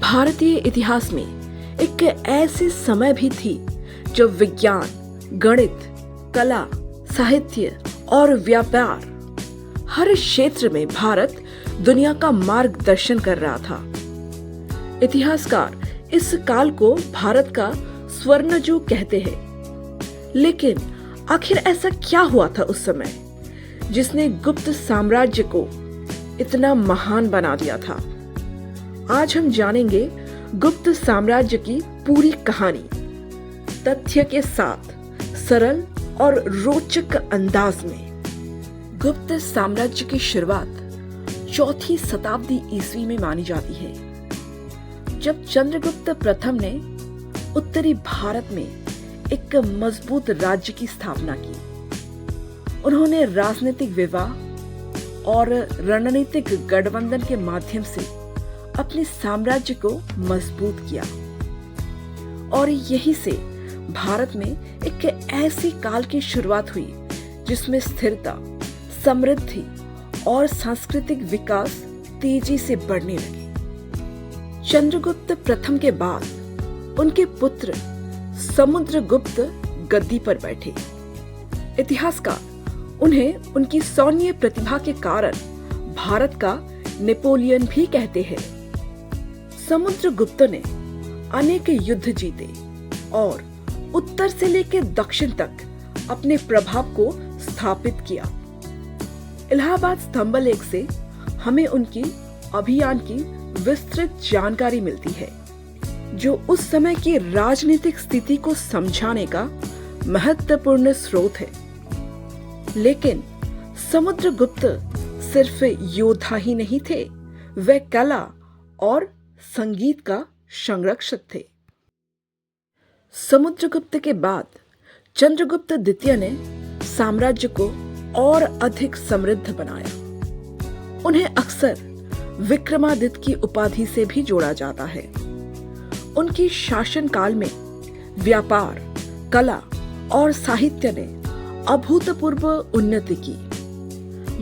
भारतीय इतिहास में एक ऐसे समय भी थी जब विज्ञान, गणित, कला, साहित्य और व्यापार हर क्षेत्र में भारत दुनिया का मार्गदर्शन कर रहा था। इतिहासकार इस काल को भारत का स्वर्णयुग कहते हैं। लेकिन आखिर ऐसा क्या हुआ था उस समय जिसने गुप्त साम्राज्य को इतना महान बना दिया था? आज हम जानेंगे गुप्त साम्राज्य की पूरी कहानी, तथ्य के साथ, सरल और रोचक अंदाज में। गुप्त साम्राज्य की शुरुआत 4वीं शताब्दी ईस्वी में मानी जाती है, जब चंद्रगुप्त प्रथम ने उत्तरी भारत में एक मजबूत राज्य की स्थापना की। उन्होंने राजनीतिक विवाह और रणनीतिक गठबंधन के माध्यम से अपने साम्राज्य को मजबूत किया, और यही से भारत में एक ऐसी काल की शुरुआत हुई जिसमें स्थिरता, समृद्धि और सांस्कृतिक विकास तेजी से बढ़ने लगे। चंद्रगुप्त प्रथम के बाद उनके पुत्र समुद्रगुप्त गद्दी पर बैठे। इतिहासकार उन्हें उनकी सौम्य प्रतिभा के कारण भारत का नेपोलियन भी कहते हैं। समुद्रगुप्त ने अनेक युद्ध जीते और उत्तर से लेकर दक्षिण तक अपने प्रभाव को स्थापित किया। इलाहाबाद स्तंभ लेख से हमें उनकी अभियान की विस्तृत जानकारी मिलती है, जो उस समय की राजनीतिक स्थिति को समझाने का महत्वपूर्ण स्रोत है। लेकिन समुद्रगुप्त सिर्फ योद्धा ही नहीं थे, वे कला और संगीत का संरक्षक थे। समुद्रगुप्त के बाद चंद्रगुप्त द्वितीय ने साम्राज्य को और अधिक समृद्ध बनाया। उन्हें अक्सर विक्रमादित्य की उपाधि से भी जोड़ा जाता है। उनकी शासनकाल में व्यापार, कला और साहित्य ने अभूतपूर्व उन्नति की।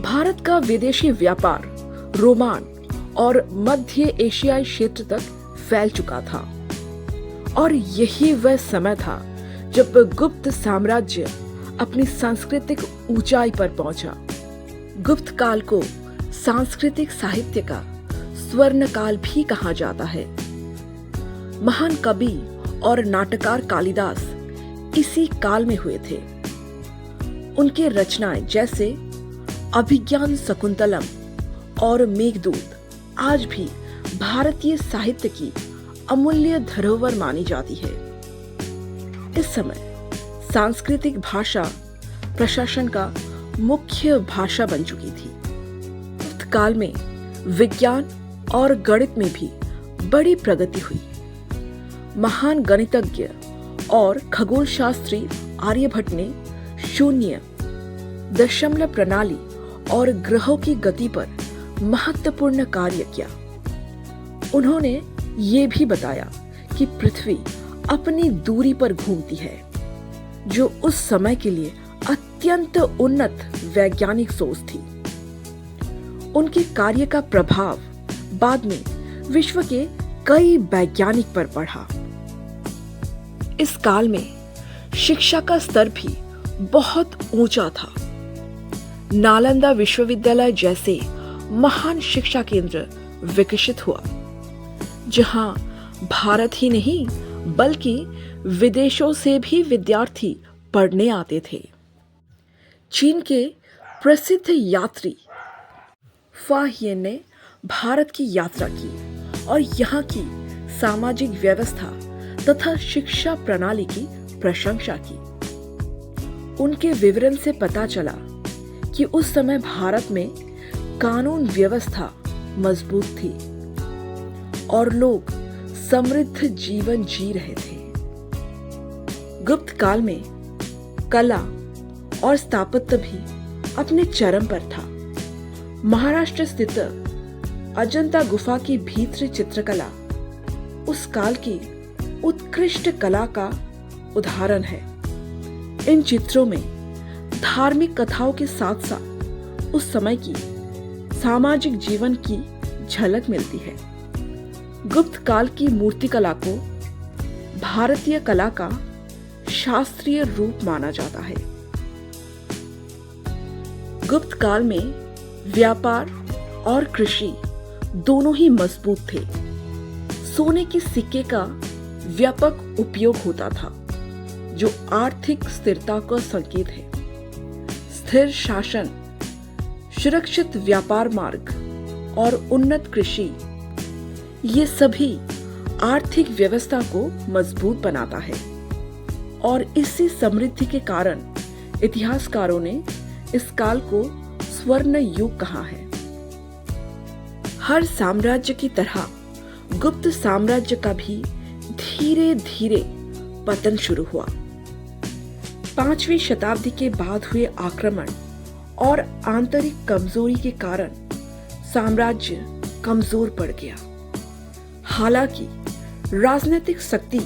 भारत का विदेशी व्यापार रोमान और मध्य एशियाई क्षेत्र तक फैल चुका था, और यही वह समय था जब गुप्त साम्राज्य अपनी सांस्कृतिक ऊंचाई पर पहुंचा। गुप्त काल को सांस्कृतिक साहित्य का स्वर्ण काल भी कहा जाता है। महान कवि और नाटककार कालिदास इसी काल में हुए थे। उनके रचनाएं जैसे अभिज्ञान शकुंतलम और मेघदूत आज भी भारतीय साहित्य की अमूल्य धरोहर मानी जाती है। इस समय सांस्कृतिक भाषा प्रशासन का मुख्य भाषा बन चुकी थी। गुप्त काल में विज्ञान और गणित में भी बड़ी प्रगति हुई। महान गणितज्ञ और खगोल शास्त्री आर्यभट्ट ने शून्य, दशमलव प्रणाली और ग्रहों की गति पर महत्वपूर्ण कार्य किया। उन्होंने ये भी बताया कि पृथ्वी अपनी दूरी पर घूमती है, जो उस समय के लिए अत्यंत उन्नत वैज्ञानिक सोच थी। उनके कार्य का प्रभाव बाद में विश्व के कई वैज्ञानिक पर पड़ा। इस काल में शिक्षा का स्तर भी बहुत ऊंचा था। नालंदा विश्वविद्यालय जैसे महान शिक्षा केंद्र विकसित हुआ, जहां भारत ही नहीं बल्कि विदेशों से भी विद्यार्थी पढ़ने आते थे। चीन के प्रसिद्ध यात्री फाहियन ने भारत की यात्रा की और यहाँ की सामाजिक व्यवस्था तथा शिक्षा प्रणाली की प्रशंसा की। उनके विवरण से पता चला कि उस समय भारत में कानून व्यवस्था मजबूत थी और लोग समृद्ध जीवन जी रहे थे। गुप्त काल में कला और स्थापत्य भी अपने चरम पर था। महाराष्ट्र स्थित अजंता गुफा की भीतरी चित्रकला उस काल की उत्कृष्ट कला का उदाहरण है। इन चित्रों में धार्मिक कथाओं के साथ साथ उस समय की सामाजिक जीवन की झलक मिलती है। गुप्त काल की मूर्तिकला को भारतीय कला का शास्त्रीय रूप माना जाता है। गुप्त काल में व्यापार और कृषि दोनों ही मजबूत थे। सोने के सिक्के का व्यापक उपयोग होता था, जो आर्थिक स्थिरता का संकेत है। स्थिर शासन, सुरक्षित व्यापार मार्ग और उन्नत कृषि, ये सभी आर्थिक व्यवस्था को मजबूत बनाता है और इसी समृद्धि के कारण इतिहासकारों ने इस काल को स्वर्ण युग कहा है। हर साम्राज्य की तरह गुप्त साम्राज्य का भी धीरे धीरे पतन शुरू हुआ। 5वीं शताब्दी के बाद हुए आक्रमण और आंतरिक कमजोरी के कारण साम्राज्य कमजोर पड़ गया। हालांकि राजनीतिक शक्ति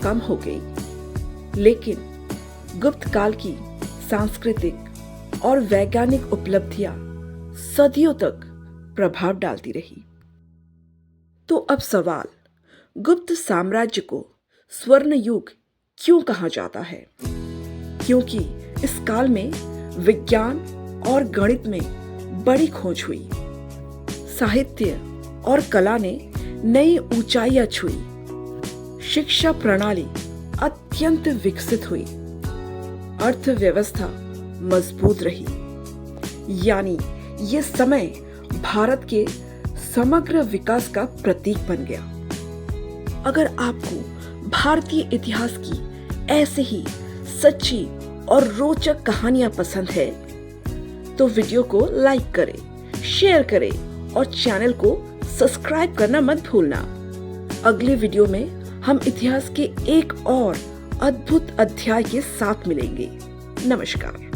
कम हो गई, लेकिन गुप्त काल की सांस्कृतिक और वैज्ञानिक उपलब्धियां सदियों तक प्रभाव डालती रही। तो अब सवाल, गुप्त साम्राज्य को स्वर्ण युग क्यों कहा जाता है? क्योंकि इस काल में विज्ञान और गणित में बड़ी खोज हुई, साहित्य और कला ने नई ऊंचाइयां छुई, शिक्षा प्रणाली अत्यंत विकसित हुई, अर्थव्यवस्था मजबूत रही। यानी ये समय भारत के समग्र विकास का प्रतीक बन गया। अगर आपको भारतीय इतिहास की ऐसे ही सच्ची और रोचक कहानियां पसंद है, तो वीडियो को लाइक करें, शेयर करें और चैनल को सब्सक्राइब करना मत भूलना। अगले वीडियो में हम इतिहास के एक और अद्भुत अध्याय के साथ मिलेंगे। नमस्कार।